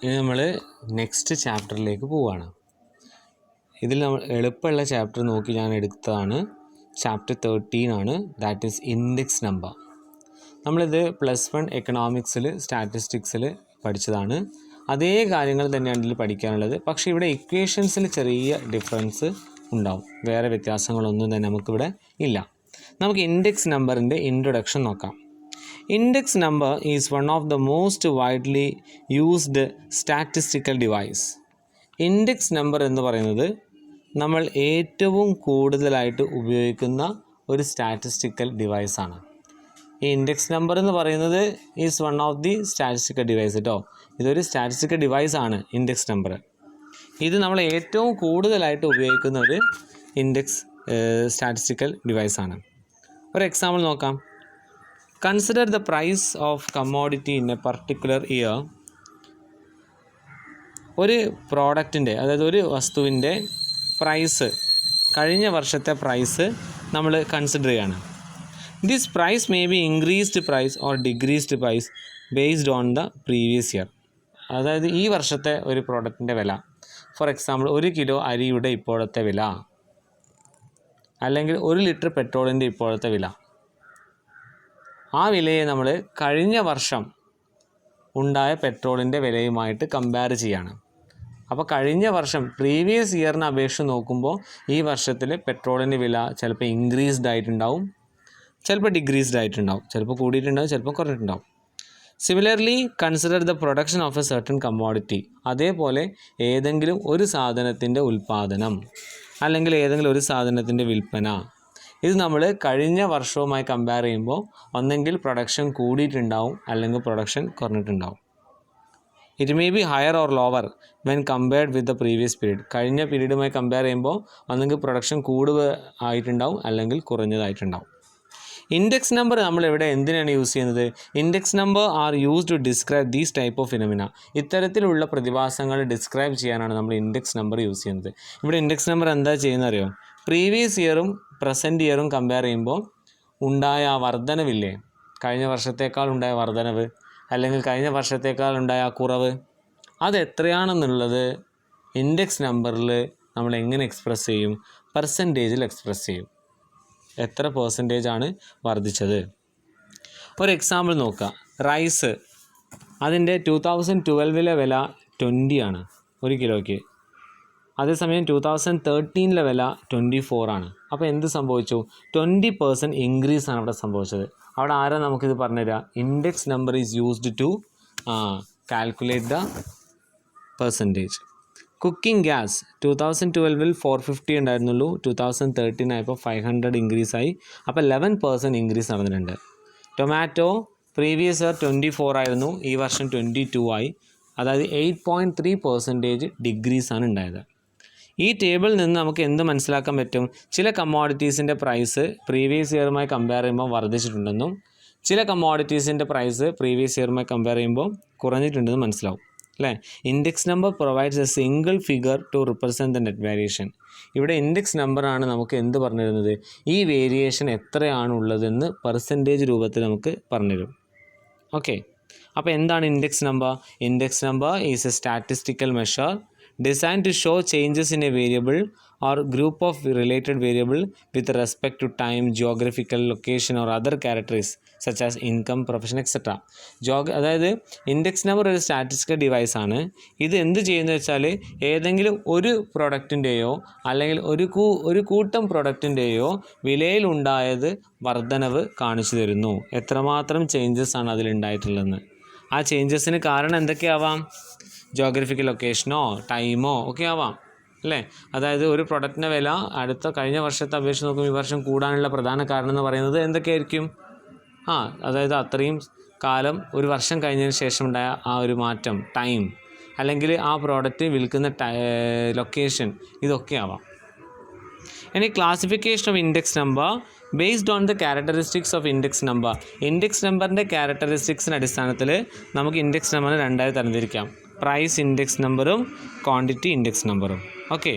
ഇനി നമ്മൾ നെക്സ്റ്റ് ചാപ്റ്ററിലേക്ക് പോവുകയാണ്. ഇതിൽ നമ്മൾ എളുപ്പമുള്ള ചാപ്റ്റർ നോക്കി ഞാൻ എടുത്തതാണ് ചാപ്റ്റർ 13 ആണ്. That is index number. നമ്മളിത് +1 എക്കണോമിക്സിൽ സ്റ്റാറ്റിസ്റ്റിക്സിൽ പഠിച്ചതാണ്. അതേ കാര്യങ്ങൾ തന്നെയാണ് ഇതിൽ പഠിക്കാനുള്ളത്. പക്ഷേ ഇവിടെ ഇക്വേഷൻസിൽ ചെറിയ ഡിഫറൻസ് ഉണ്ടാവും. വേറെ വ്യത്യാസങ്ങളൊന്നും തന്നെ നമുക്കിവിടെ ഇല്ല. നമുക്ക് ഇൻഡെക്സ് നമ്പറിൻ്റെ ഇൻട്രൊഡക്ഷൻ നോക്കാം. Index number is one of the most widely used statistical device. Index number എന്ന് പറയുന്നത് നമ്മൾ ഏറ്റവും കൂടുതലായിട്ട് ഉപയോഗിക്കുന്ന ഒരു സ്റ്റാറ്റിസ്റ്റിക്കൽ ഡിവൈസാണ്. ഈ ഇൻഡെക്സ് നമ്പർ എന്ന് പറയുന്നത് is one of the statistical device കേട്ടോ. ഇതൊരു സ്റ്റാറ്റിസ്റ്റിക്കൽ ഡിവൈസാണ് ഇൻഡെക്സ് നമ്പർ. ഇത് നമ്മൾ ഏറ്റവും കൂടുതലായിട്ട് ഉപയോഗിക്കുന്ന ഒരു ഇൻഡെക്സ് സ്റ്റാറ്റിസ്റ്റിക്കൽ ഡിവൈസാണ്. ഒരു എക്സാമ്പിൾ നോക്കാം. Consider the price of commodity in a particular year. ഒരു പ്രോഡക്റ്റിൻ്റെ, അതായത് ഒരു വസ്തുവിൻ്റെ പ്രൈസ്, കഴിഞ്ഞ വർഷത്തെ പ്രൈസ് നമ്മൾ കൺസിഡർ ചെയ്യുകയാണ്. This price may be increased price or decreased price based on the previous year. അതായത് ഈ വർഷത്തെ ഒരു പ്രോഡക്റ്റിൻ്റെ വില, ഫോർ എക്സാമ്പിൾ 1 കിലോ അരിയുടെ ഇപ്പോഴത്തെ വില, അല്ലെങ്കിൽ 1 ലിറ്റർ പെട്രോളിൻ്റെ ഇപ്പോഴത്തെ വില. ആ വിലയെ നമ്മൾ കഴിഞ്ഞ വർഷം ഉണ്ടായ പെട്രോളിൻ്റെ വിലയുമായിട്ട് കമ്പയർ ചെയ്യാണ്. അപ്പോൾ കഴിഞ്ഞ വർഷം പ്രീവിയസ് ഇയറിനെ അപേക്ഷിച്ച് നോക്കുമ്പോൾ ഈ വർഷത്തിൽ പെട്രോളിൻ്റെ വില ചിലപ്പോൾ ഇൻക്രീസ്ഡ് ആയിട്ടുണ്ടാവും, ചിലപ്പോൾ ഡിക്രീസ്ഡ് ആയിട്ടുണ്ടാവും, ചിലപ്പോൾ കൂടിയിട്ടുണ്ടാവും, ചിലപ്പോൾ കുറഞ്ഞിട്ടുണ്ടാവും. Similarly consider the production of a certain commodity. അതേപോലെ ഏതെങ്കിലും ഒരു സാധനത്തിൻ്റെ ഉൽപ്പാദനം അല്ലെങ്കിൽ ഏതെങ്കിലും ഒരു സാധനത്തിൻ്റെ വിൽപ്പന, ഇത് നമ്മൾ കഴിഞ്ഞ വർഷവുമായി കമ്പയർ ചെയ്യുമ്പോൾ ഒന്നെങ്കിൽ പ്രൊഡക്ഷൻ കൂടിയിട്ടുണ്ടാവും അല്ലെങ്കിൽ പ്രൊഡക്ഷൻ കുറഞ്ഞിട്ടുണ്ടാവും. It may be higher or lower when compared with the previous period. കഴിഞ്ഞ പീരീഡുമായി കമ്പയർ ചെയ്യുമ്പോൾ ഒന്നെങ്കിൽ പ്രൊഡക്ഷൻ ആയിട്ടുണ്ടാവും അല്ലെങ്കിൽ കുറഞ്ഞതായിട്ടുണ്ടാവും. ഇൻഡെക്സ് നമ്പർ നമ്മൾ ഇവിടെ എന്തിനാണ് യൂസ് ചെയ്യുന്നത്? Index number are use to describe these type of phenomena. ഇത്തരത്തിലുള്ള പ്രതിഭാസങ്ങൾ ഡിസ്ക്രൈബ് ചെയ്യാനാണ് നമ്മൾ ഇൻഡെക്സ് നമ്പർ യൂസ് ചെയ്യുന്നത്. ഇവിടെ ഇൻഡെക്സ് നമ്പർ എന്താ ചെയ്യുന്നത് അറിയോ? പ്രീവിയസ് ഇയറും പ്രസൻറ്റ് ഇയറും കമ്പയർ ചെയ്യുമ്പോൾ ഉണ്ടായ ആ വർധനവില്ലേ, കഴിഞ്ഞ വർഷത്തേക്കാൾ ഉണ്ടായ വർധനവ് അല്ലെങ്കിൽ കഴിഞ്ഞ വർഷത്തേക്കാൾ ഉണ്ടായ ആ കുറവ്, അത് എത്രയാണെന്നുള്ളത് ഇൻഡെക്സ് നമ്പറിൽ നമ്മൾ എങ്ങനെ എക്സ്പ്രസ് ചെയ്യും? പെർസെൻറ്റേജിൽ എക്സ്പ്രസ് ചെയ്യും. എത്ര പെർസെൻറ്റേജാണ് വർദ്ധിച്ചത്? ഒരു എക്സാമ്പിൾ നോക്കുക. റൈസ്, അതിൻ്റെ 2012 വില 20 ആണ് 1 കിലോയ്ക്ക്. അതേസമയം 2013 വില 24 ആണ്. അപ്പോൾ എന്ത് സംഭവിച്ചു? 20% ഇൻക്രീസ് ആണ് അവിടെ സംഭവിച്ചത്. അവിടെ ആരാ നമുക്കിത് പറഞ്ഞുതരിക? Index number is used to calculate the percentage. Cooking gas 2012 450 ഉണ്ടായിരുന്നുള്ളൂ, 2013 ആയപ്പോൾ 500 ഇൻക്രീസ് ആയി. അപ്പോൾ 11% ഇൻക്രീസ് നടന്നിട്ടുണ്ട്. ടൊമാറ്റോ പ്രീവിയസ് ഇയർ 24 ആയിരുന്നു, ഈ വർഷം 22 ആയി. അതായത് 8.3% ഡിക്രീസാണ് ഉണ്ടായത്. ഈ ടേബിളിൽ നിന്ന് നമുക്ക് എന്ത് മനസ്സിലാക്കാൻ പറ്റും? ചില കമ്മോഡിറ്റീസിൻ്റെ പ്രൈസ് പ്രീവിയസ് ഇയറുമായി കമ്പയർ ചെയ്യുമ്പോൾ വർദ്ധിച്ചിട്ടുണ്ടെന്നും ചില കമ്മോഡിറ്റീസിൻ്റെ പ്രൈസ് പ്രീവിയസ് ഇയറുമായി കമ്പയർ ചെയ്യുമ്പോൾ കുറഞ്ഞിട്ടുണ്ടെന്ന് മനസ്സിലാവും അല്ലേ? Index number provides A single figure to represent the net variation. ഇവിടെ ഇൻഡെക്സ് നമ്പറാണ് നമുക്ക് എന്ത് പറഞ്ഞു തരുന്നത്? ഈ വേരിയേഷൻ എത്രയാണ് ഉള്ളതെന്ന് പെർസെൻറ്റേജ് രൂപത്തിൽ നമുക്ക് പറഞ്ഞുതരും. ഓക്കെ, അപ്പോൾ എന്താണ് index number? Index number is A statistical measure designed to show changes in a variable or group of related variable with respect to time, geographical location or other characteristics such as income, profession, etc. അതായത് index number ഒരു statistical device ആണ്. ഇത് എന്ത് ചെയ്യുന്നത് വെച്ചാൽ ഏതെങ്കിലും ഒരു പ്രൊഡക്റ്റിൻ്റെയോ അല്ലെങ്കിൽ ഒരു കൂട്ടം പ്രൊഡക്റ്റിൻ്റെയോ വിലയിലുണ്ടായത് വർധനവ് കാണിച്ചു തരുന്നു. എത്രമാത്രം ചേഞ്ചസ് ആണ് അതിലുണ്ടായിട്ടുള്ളതെന്ന്. ആ ചേഞ്ചസിന് കാരണം എന്തൊക്കെയാവാം? ജോഗ്രഫിക്കൽ ലൊക്കേഷനോ ടൈമോ ഒക്കെ ആവാം അല്ലേ? അതായത് ഒരു പ്രൊഡക്റ്റിൻ്റെ വില കഴിഞ്ഞ വർഷത്തെ അപേക്ഷിച്ച് നോക്കുമ്പോൾ ഈ വർഷം കൂടാനുള്ള പ്രധാന കാരണം എന്ന് പറയുന്നത് എന്തൊക്കെയായിരിക്കും? അതായത് അത്രയും കാലം ഒരു വർഷം കഴിഞ്ഞതിന് ശേഷം ഉണ്ടായ ആ ഒരു മാറ്റം, ടൈം, അല്ലെങ്കിൽ ആ പ്രോഡക്റ്റ് വിൽക്കുന്ന ലൊക്കേഷൻ, ഇതൊക്കെ ആവാം. ഇനി classification of index number based on the characteristics of index number. Index നമ്പറിൻ്റെ ക്യാരക്ടറിസ്റ്റിക്സിൻ്റെ അടിസ്ഥാനത്തിൽ നമുക്ക് ഇൻഡെക്സ് നമ്പറിനെ രണ്ടായി തരംതിരിക്കാം. പ്രൈസ് ഇൻഡെക്സ് നമ്പറും ക്വാണ്ടിറ്റി ഇൻഡെക്സ് നമ്പറും. ഓക്കെ,